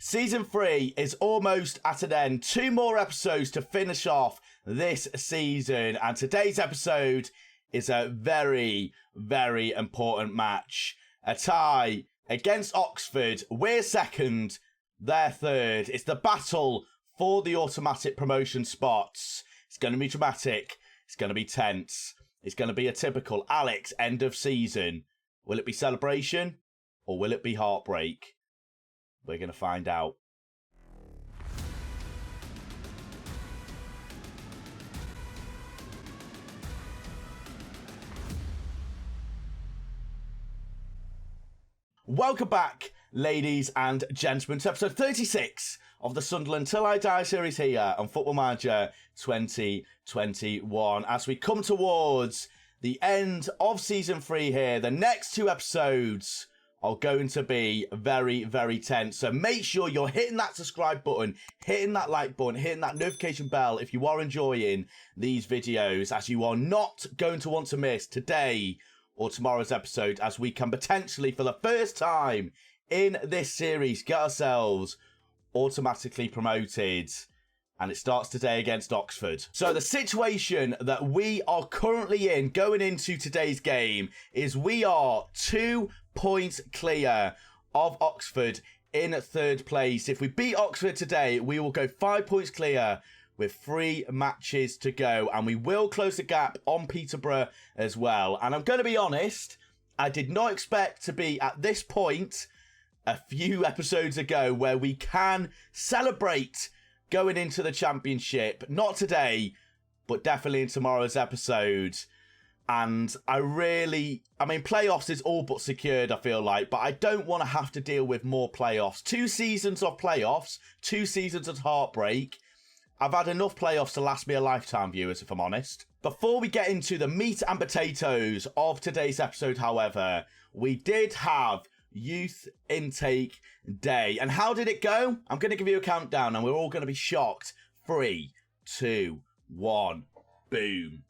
Season 3 is almost at an end. 2 more episodes to finish off this season. And today's episode is a very, very important match. A tie against Oxford. We're second, they're third. It's the battle for the automatic promotion spots. It's going to be dramatic. It's going to be tense. It's going to be a typical Alex end of season. Will it be celebration or will it be heartbreak? We're going to find out. Welcome back, ladies and gentlemen, to episode 36 of the Sunderland Till I Die series here on Football Manager 2021. As we come towards the end of season 3 here, the next 2 episodes are going to be very, very tense. So make sure you're hitting that subscribe button, hitting that like button, hitting that notification bell if you are enjoying these videos, as you are not going to want to miss today or tomorrow's episode, as we can potentially, for the first time in this series, get ourselves automatically promoted. And it starts today against Oxford. So the situation that we are currently in going into today's game is we are 2 points clear of Oxford in 3rd place. If we beat Oxford today, we will go 5 points clear with 3 matches to go. And we will close the gap on Peterborough as well. And I'm going to be honest, I did not expect to be at this point a few episodes ago where we can celebrate going into the championship. Not today, but definitely in tomorrow's episode. And I mean, playoffs is all but secured, I feel like, but I don't want to have to deal with more playoffs. 2 seasons of playoffs, 2 seasons of heartbreak. I've had enough playoffs to last me a lifetime, viewers, if I'm honest. Before we get into the meat and potatoes of today's episode, however, we did have Youth Intake Day. And how did it go? I'm going to give you a countdown and we're all going to be shocked. 3, 2, 1, boom.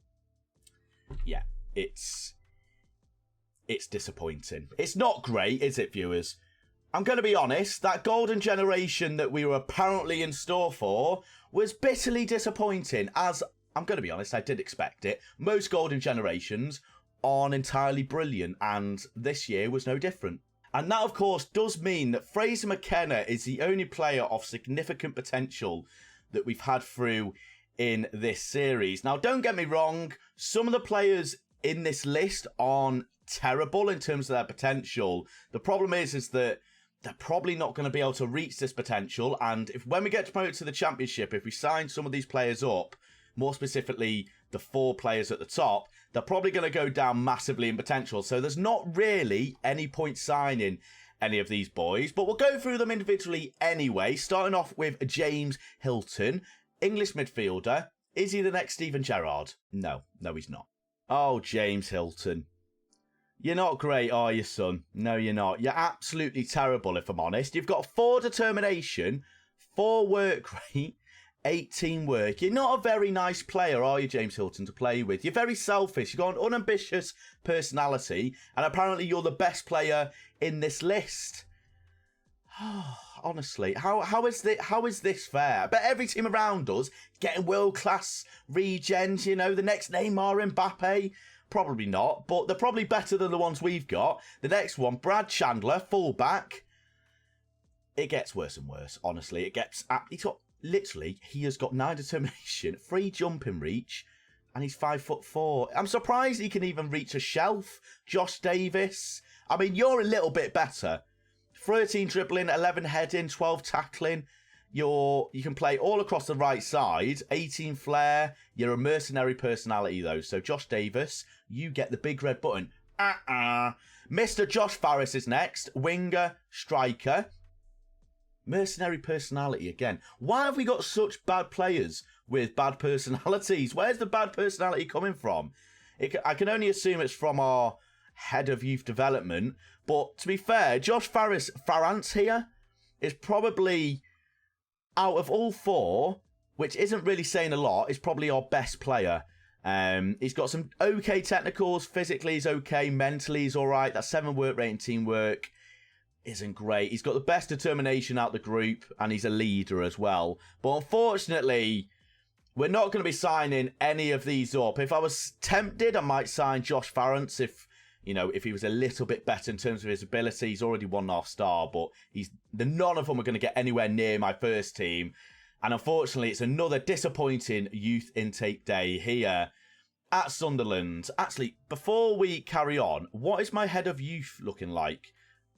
Yeah, it's disappointing. It's not great, is it, viewers? I'm going to be honest, that golden generation that we were apparently in store for was bitterly disappointing, as I'm going to be honest, I did expect it. Most golden generations aren't entirely brilliant, and this year was no different. And that, of course, does mean that Fraser McKenna is the only player of significant potential that we've had through in this series. Now, don't get me wrong, some of the players in this list aren't terrible in terms of their potential. The problem is that they're probably not going to be able to reach this potential. And when we get promoted to the championship, if we sign some of these players up, more specifically the 4 players at the top, they're probably going to go down massively in potential. So there's not really any point signing any of these boys, but we'll go through them individually anyway, starting off with James Hilton, English midfielder. Is he the next Steven Gerrard? No, he's not. Oh, James Hilton. You're not great, are you, son? No, you're not. You're absolutely terrible, if I'm honest. You've got 4 determination, 4 work rate, 8 teamwork. You're not a very nice player, are you, James Hilton, to play with? You're very selfish. You've got an unambitious personality, and apparently you're the best player in this list. Honestly, how is this fair? I bet every team around us getting world-class regens, you know, the next Neymar, Mbappe. Probably not, but they're probably better than the ones we've got. The next one, Brad Chandler, fullback. It gets worse and worse, honestly. He has got 9 determination, 3 jumping reach, and he's 5'4". I'm surprised he can even reach a shelf. Josh Davis. I mean, you're a little bit better. 13 dribbling, 11 heading, 12 tackling. You can play all across the right side. 18 flair. You're a mercenary personality, though. So, Josh Davis, you get the big red button. Mr. Josh Farris is next. Winger, striker. Mercenary personality again. Why have we got such bad players with bad personalities? Where's the bad personality coming from? I can only assume it's from our head of youth development. But to be fair, Josh Farrance here is probably, out of all 4, which isn't really saying a lot, is probably our best player. He's got some okay technicals. Physically, he's okay. Mentally, he's all right. That's 7 work rate and teamwork. isn't great. He's got the best determination out the group, and he's a leader as well. But unfortunately, we're not going to be signing any of these up. If I was tempted, I might sign Josh Farrance if he was a little bit better in terms of his ability. He's already 1.5 star, but none of them are going to get anywhere near my first team. And unfortunately, it's another disappointing youth intake day here at Sunderland. Actually, before we carry on, what is my head of youth looking like?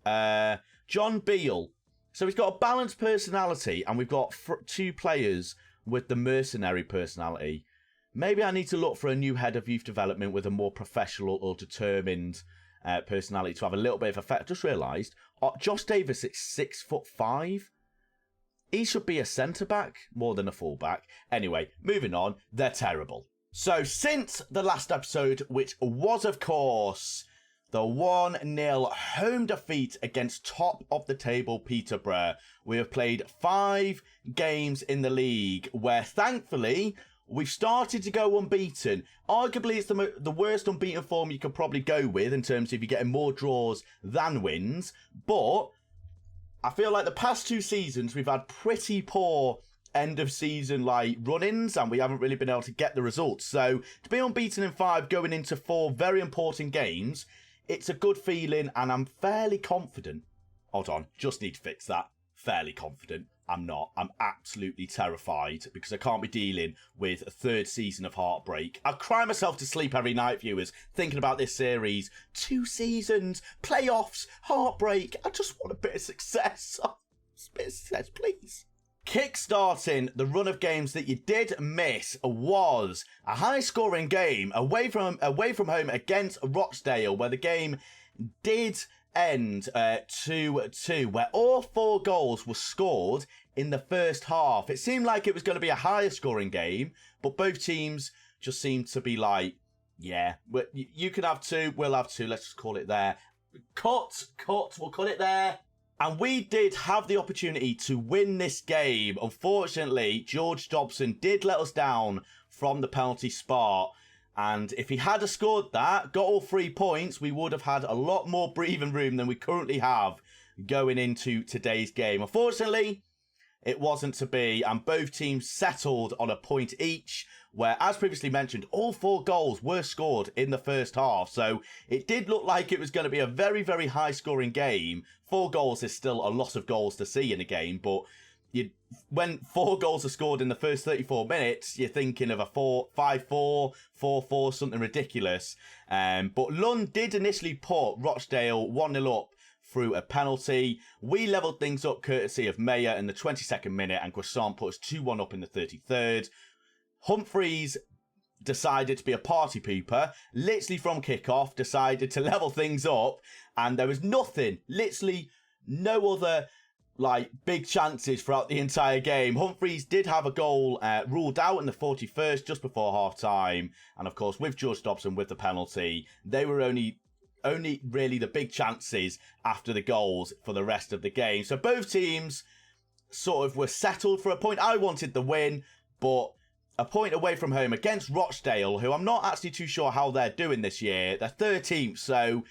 John Beale. So he's got a balanced personality, and we've got 2 players with the mercenary personality. Maybe I need to look for a new head of youth development with a more professional or determined personality to have a little bit of effect. Just realised, Josh Davis is 6'5". He should be a centre-back more than a full-back. Anyway, moving on. They're terrible. So since the last episode, which was, of course, the 1-0 home defeat against top-of-the-table Peterborough, we have played 5 games in the league where, thankfully, we've started to go unbeaten. Arguably, it's the worst unbeaten form you could probably go with in terms of you getting more draws than wins. But I feel like the past 2 seasons, we've had pretty poor end-of-season run-ins, and we haven't really been able to get the results. So to be unbeaten in 5 going into 4 very important games, it's a good feeling, and I'm fairly confident. Hold on, just need to fix that. Fairly confident. I'm not. I'm absolutely terrified because I can't be dealing with a 3rd season of heartbreak. I cry myself to sleep every night, viewers, thinking about this series. 2 seasons, playoffs, heartbreak. I just want a bit of success. A bit of success, please. Kick-starting the run of games that you did miss was a high-scoring game away from home against Rochdale, where the game did end 2-2, where all 4 goals were scored in the first half. It seemed like it was going to be a higher scoring game, but both teams just seemed to be like, yeah, you can have 2, we'll have 2, let's just call it there. Cut, we'll cut it there. And we did have the opportunity to win this game. Unfortunately, George Dobson did let us down from the penalty spot. And if he had scored that, got all 3 points, we would have had a lot more breathing room than we currently have going into today's game. Unfortunately, it wasn't to be, and both teams settled on a point each, where, as previously mentioned, all 4 goals were scored in the first half. So it did look like it was going to be a very, very high-scoring game. 4 goals is still a lot of goals to see in a game, but when 4 goals are scored in the first 34 minutes, you're thinking of a 5-4, 4-4, something ridiculous. But Lund did initially put Rochdale 1-0 up through a penalty. We levelled things up courtesy of Mayer in the 22nd minute, and Croissant put us 2-1 up in the 33rd. Humphreys decided to be a party pooper, literally from kickoff, decided to level things up, and there was literally no other big chances throughout the entire game. Humphreys did have a goal ruled out in the 41st, just before half-time, and of course with George Dobson with the penalty, they were only really the big chances after the goals for the rest of the game. So both teams sort of were settled for a point. I wanted the win, but a point away from home against Rochdale, who I'm not actually too sure how they're doing this year. They're 13th, so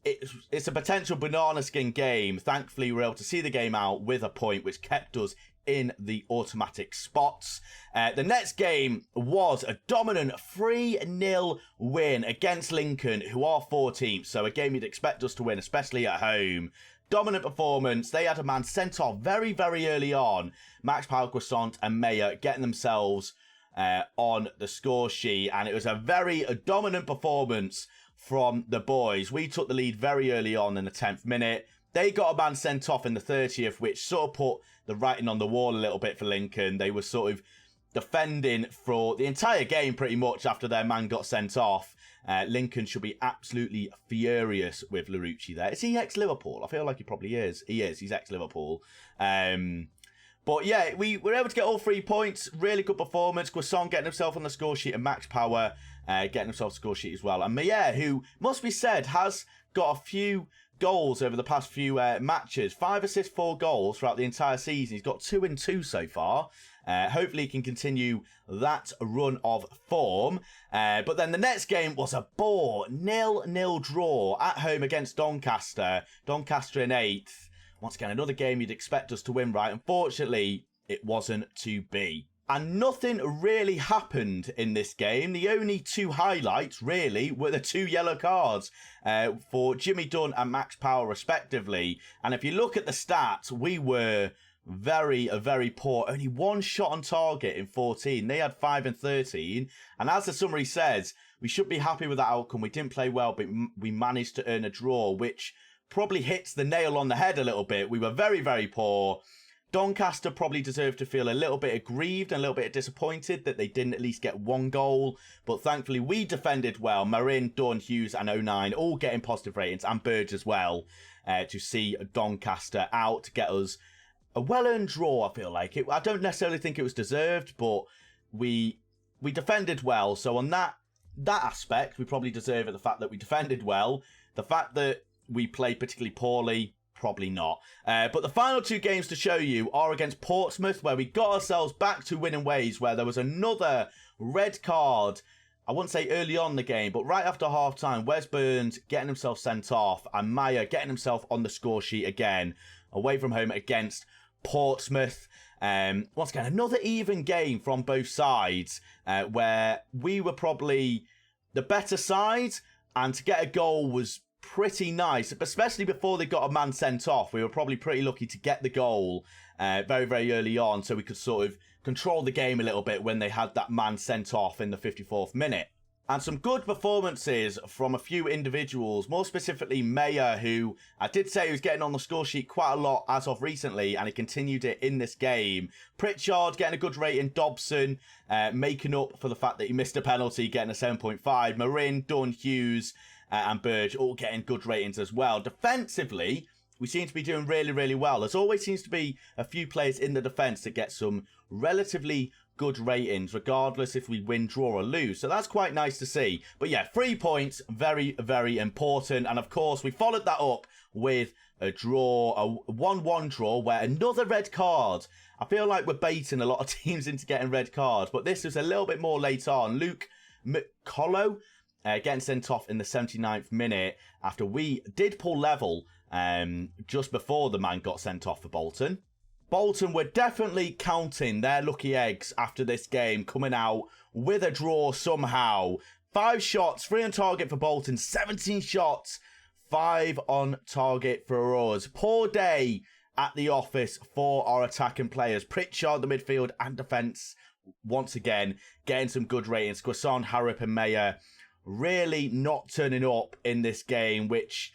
it's a potential banana skin game. Thankfully, we were able to see the game out with a point, which kept us in the automatic spots. The next game was a dominant 3-0 win against Lincoln, who are 14th, so a game you'd expect us to win, especially at home. Dominant performance. They had a man sent off very, very early on. Max Powell, Croissant and Mayer getting themselves on the score sheet, and it was a very dominant performance from the boys. We took the lead very early on in the 10th minute. They got a man sent off in the 30th, which sort of put the writing on the wall a little bit for Lincoln. They were sort of defending for the entire game pretty much after their man got sent off. Lincoln should be absolutely furious with Larouci there. Is he ex-Liverpool? I feel like he probably is. He is. He's ex-Liverpool. But yeah, we were able to get all 3 points. Really good performance. Croissant getting himself on the score sheet, and Max Power getting himself on the score sheet as well. And Mayer, who must be said has got a few goals over the past few matches. 5 assists, 4 goals throughout the entire season. He's got 2 and 2 so far. Hopefully he can continue that run of form. But then the next game was a bore 0-0 draw at home against Doncaster. Doncaster in 8th. Once again, another game you'd expect us to win, right? Unfortunately, it wasn't to be. And nothing really happened in this game. The only two highlights, really, were the 2 yellow cards for Jimmy Dunn and Max Power, respectively. And if you look at the stats, we were very, very poor. Only 1 shot on target in 14. They had 5 and 13. And as the summary says, we should be happy with that outcome. We didn't play well, but we managed to earn a draw, which probably hits the nail on the head a little bit. We were very, very poor. Doncaster probably deserved to feel a little bit aggrieved and a little bit disappointed that they didn't at least get 1 goal. But thankfully, we defended well. Marin, Dunn, Hughes and 09 all getting positive ratings, and Burge as well, to see Doncaster out, to get us a well-earned draw, I feel like. I don't necessarily think it was deserved, but we defended well. So on that aspect, we probably deserve it, the fact that we defended well. The fact that we played particularly poorly, probably not. But the final 2 games to show you are against Portsmouth, where we got ourselves back to winning ways, where there was another red card. I wouldn't say early on in the game, but right after half-time, Wes Burns getting himself sent off, and Meyer getting himself on the score sheet again, away from home against Portsmouth. Once again, another even game from both sides, where we were probably the better side, and to get a goal was pretty nice, especially before they got a man sent off. We were probably pretty lucky to get the goal very, very early on, so we could sort of control the game a little bit when they had that man sent off in the 54th minute. And some good performances from a few individuals, more specifically Meyer, who I did say was getting on the score sheet quite a lot as of recently, and he continued it in this game. Pritchard getting a good rating, Dobson making up for the fact that he missed a penalty, getting a 7.5. Marin, Dunn, Hughes and Burge all getting good ratings as well. Defensively, we seem to be doing really, really well. There's always seems to be a few players in the defence that get some relatively good ratings, regardless if we win, draw or lose. So that's quite nice to see. But yeah, 3 points, very, very important. And of course, we followed that up with a draw, a 1-1 draw, where another red card. I feel like we're baiting a lot of teams into getting red cards, but this was a little bit more late on. Luke McCollough getting sent off in the 79th minute after we did pull level just before the man got sent off for Bolton. Bolton were definitely counting their lucky eggs after this game, coming out with a draw somehow. 5 shots, 3 on target for Bolton, 17 shots, 5 on target for us. Poor day at the office for our attacking players. Pritchard, the midfield and defence, once again, getting some good ratings. Guasson, Harrop and Meyer really not turning up in this game, which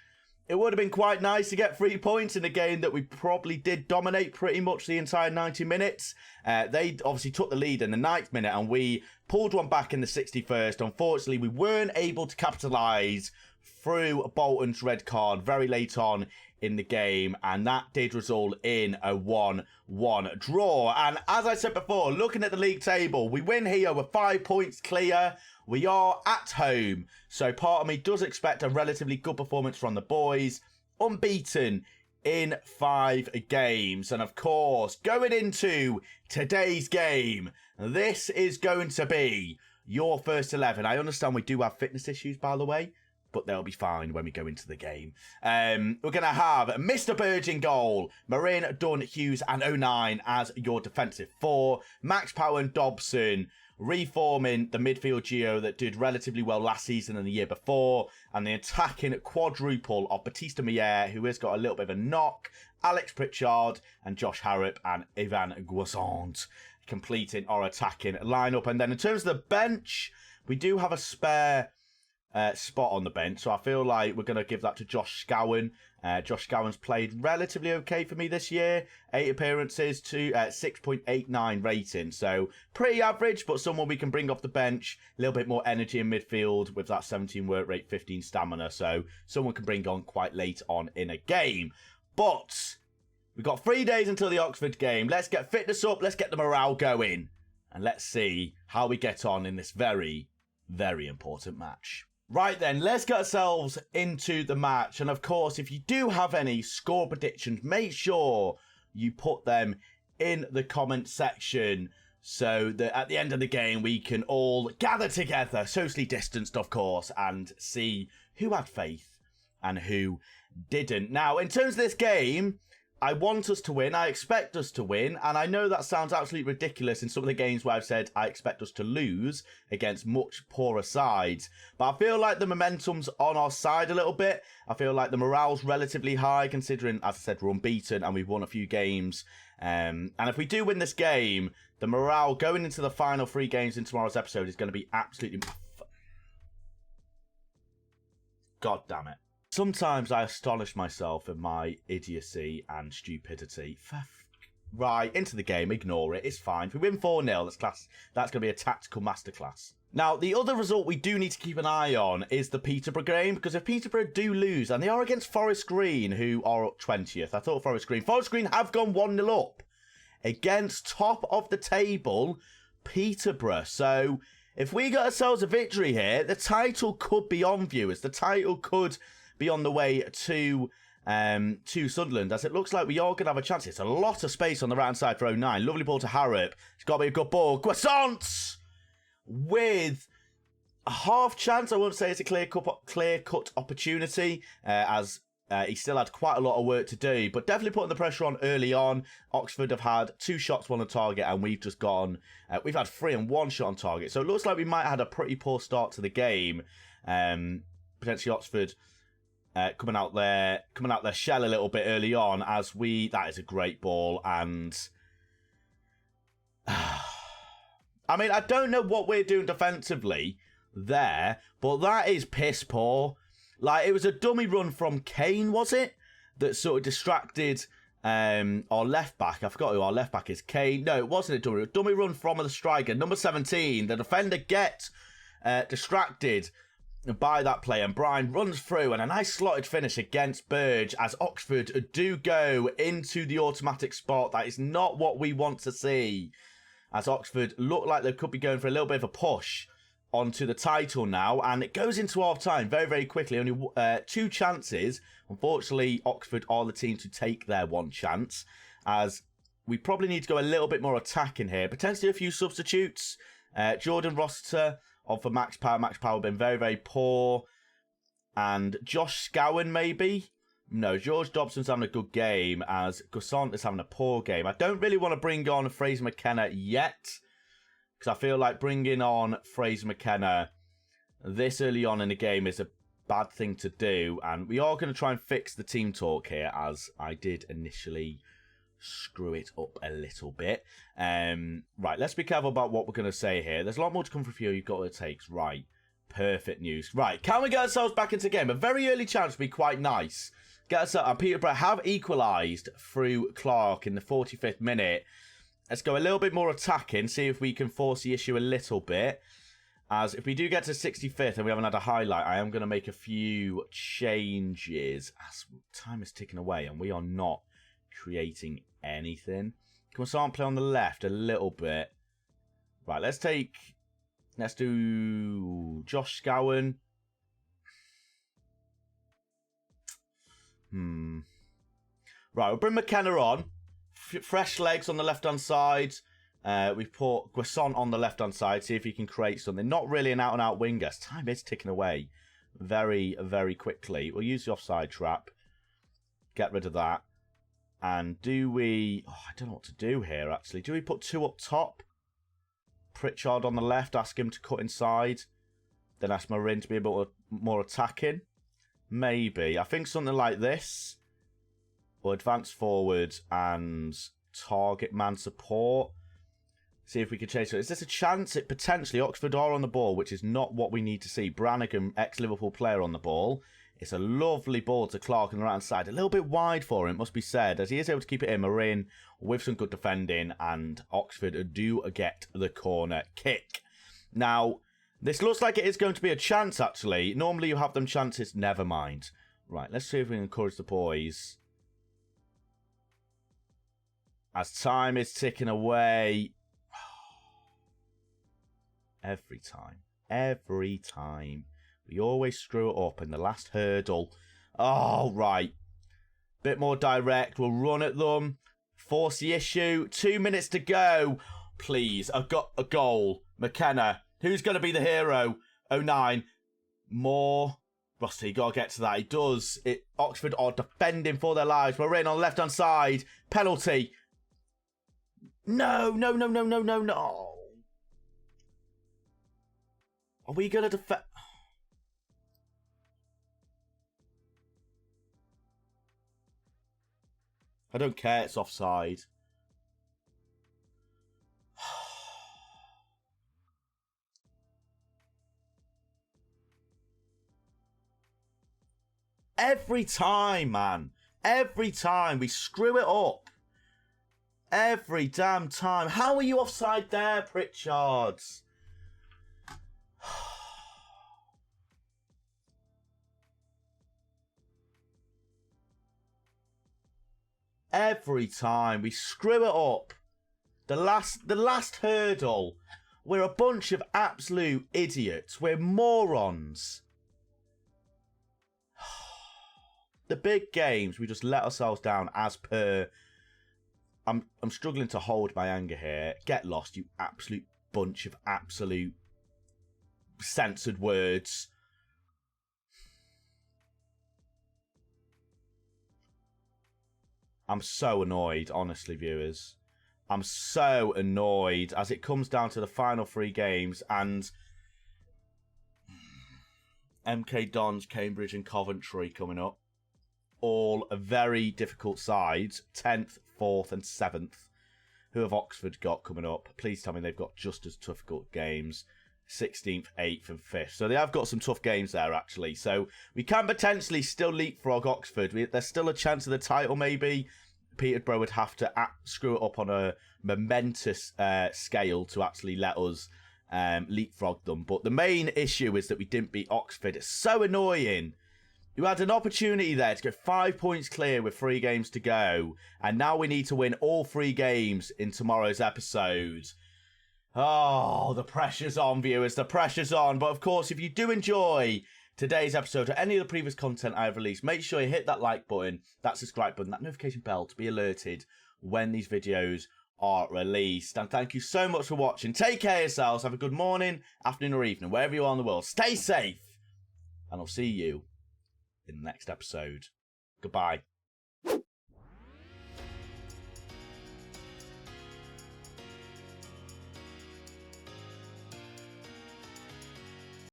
it would have been quite nice to get 3 points in a game that we probably did dominate pretty much the entire 90 minutes. They obviously took the lead in the 9th minute and we pulled one back in the 61st. Unfortunately, we weren't able to capitalise through Bolton's red card very late on in the game, and that did result in a 1-1 draw. And as I said before, looking at the league table, we win here with 5 points clear. We are at home, so part of me does expect a relatively good performance from the boys. Unbeaten in 5 games. And of course, going into today's game, this is going to be your first 11. I understand we do have fitness issues, by the way, but they'll be fine when we go into the game. We're going to have Mr. Burge in goal, Marin, Dunn, Hughes and 09 as your defensive 4, Max Power and Dobson reforming the midfield duo that did relatively well last season and the year before, and the attacking quadruple of Batista Meyer, who has got a little bit of a knock, Alex Pritchard and Josh Harrop and Ivan Guasson completing our attacking lineup. And then in terms of the bench, we do have a spare spot on the bench, so I feel like we're going to give that to Josh Scowen. Josh Scowen's played relatively okay for me this year, 8 appearances to 6.89 rating, so pretty average, but someone we can bring off the bench, a little bit more energy in midfield with that 17 work rate, 15 stamina, so someone can bring on quite late on in a game. But we've got 3 days until the Oxford game. Let's get fitness up, let's get the morale going, and let's see how we get on in this very, very important match. Right then, let's get ourselves into the match. And of course, if you do have any score predictions, make sure you put them in the comment section so that at the end of the game, we can all gather together, socially distanced, of course, and see who had faith and who didn't. Now, in terms of this game, I want us to win. I expect us to win. And I know that sounds absolutely ridiculous in some of the games where I've said I expect us to lose against much poorer sides. But I feel like the momentum's on our side a little bit. I feel like the morale's relatively high, considering, as I said, we're unbeaten and we've won a few games. And if we do win this game, the morale going into the final 3 games in tomorrow's episode is going to be absolutely... God damn it. Sometimes I astonish myself in my idiocy and stupidity. Right, into the game, ignore it, it's fine. If we win 4-0, that's going to be a tactical masterclass. Now, the other result we do need to keep an eye on is the Peterborough game, because if Peterborough do lose, and they are against Forest Green, who are up 20th. I thought Forest Green have gone 1-0 up against top of the table Peterborough. So if we get ourselves a victory here, the title could be on, viewers. The title could be on the way to Sunderland, as it looks like we are going to have a chance. It's a lot of space on the right side for 09. Lovely ball to Harrop. It's got to be a good ball. Guessant with a half chance. I won't say it's a clear-cut opportunity, as he still had quite a lot of work to do, but definitely putting the pressure on early on. Oxford have had 2 shots, 1 on target, and we've just gone... we've had 3 and 1 shot on target. So it looks like we might have had a pretty poor start to the game. Potentially Oxford coming out their shell a little bit early on, as we... That is a great ball, and... I mean, I don't know what we're doing defensively there, but that is piss poor. Like, it was a dummy run from Kane, was it? That sort of distracted our left back. I forgot who our left back is. Kane. No, it wasn't a dummy run from the striker. Number 17. The defender gets distracted by that play, and Brian runs through, and a nice slotted finish against Burge, as Oxford do go into the automatic spot. That is not what we want to see, as Oxford look like they could be going for a little bit of a push onto the title now, and it goes into half-time very, very quickly. Only 2 chances. Unfortunately, Oxford are the team to take their 1 chance, as we probably need to go a little bit more attacking here. Potentially a few substitutes. Jordan Rossiter on for Max Power. Max Power been very, very poor. And Josh Scowen, maybe? No, George Dobson's having a good game, as Gussant is having a poor game. I don't really want to bring on Fraser McKenna yet, because I feel like bringing on Fraser McKenna this early on in the game is a bad thing to do. And we are going to try and fix the team talk here, as I did initially screw it up a little bit. Right, let's be careful about what we're going to say here. There's a lot more to come for you. You've got what it takes. Right, perfect news. Right, can we get ourselves back into the game? A very early chance would be quite nice. Get us up. And Peterborough have equalised through Clark in the 45th minute. Let's go a little bit more attacking, see if we can force the issue a little bit. As if we do get to 65th and we haven't had a highlight, I am going to make a few changes, as time is ticking away and we are not creating anything. Can we start play on the left a little bit? Right, let's do Josh Scowen. Right, we'll bring McKenna on. Fresh legs on the left-hand side. We've put Guessant on the left-hand side. See if he can create something. Not really an out-and-out winger. Time is ticking away very, very quickly. We'll use the offside trap. Get rid of that. And do we... Oh, I don't know what to do here, actually. Do we put 2 up top? Pritchard on the left. Ask him to cut inside. Then ask Marin to be a bit more attacking. Maybe. I think something like this. We'll advance forward and target man support. See if we can chase it. Is this a chance? It potentially. Oxford are on the ball, which is not what we need to see. Brannigan, ex-Liverpool player, on the ball. It's a lovely ball to Clark on the right-hand side. A little bit wide for him, must be said, as he is able to keep it in. Marin with some good defending, and Oxford do get the corner kick. Now, this looks like it is going to be a chance, actually. Normally you have them chances. Never mind. Right, let's see if we can encourage the boys. As time is ticking away. Every time. We always screw it up in the last hurdle. Oh, right. Bit more direct. We'll run at them. Force the issue. 2 minutes to go. Please, I've got a goal. McKenna. Who's going to be the hero? 09. More. Rusty, you got to get to that. He does. Oxford are defending for their lives. We're in on the left-hand side. Penalty. No. Are we going to defend? I don't care. It's offside. Every time, man. Every time we screw it up. Every damn time. How are you offside there, Pritchards? Every time we screw it up. The last hurdle. We're a bunch of absolute idiots. We're morons. The big games, we just let ourselves down as per. I'm struggling to hold my anger here. Get lost, you absolute bunch of absolute censored words. I'm so annoyed, honestly, viewers. I'm so annoyed as it comes down to the final 3 games and MK Dons, Cambridge and Coventry coming up. All very difficult sides, 10th, 4th and 7th. Who have Oxford got coming up? Please tell me they've got just as difficult games, 16th, 8th and 5th. So they have got some tough games there, actually. So we can potentially still leapfrog Oxford. There's still a chance of the title, maybe. Peterborough would have to screw it up on a momentous scale to actually let us leapfrog them. But the main issue is that we didn't beat Oxford. It's so annoying. You had an opportunity there to get 5 points clear with 3 games to go. And now we need to win all 3 games in tomorrow's episode. Oh, the pressure's on, viewers. The pressure's on. But of course, if you do enjoy today's episode or any of the previous content I've released, make sure you hit that like button, that subscribe button, that notification bell to be alerted when these videos are released. And thank you so much for watching. Take care of yourselves. Have a good morning, afternoon or evening, wherever you are in the world. Stay safe. And I'll see you in the next episode. Goodbye.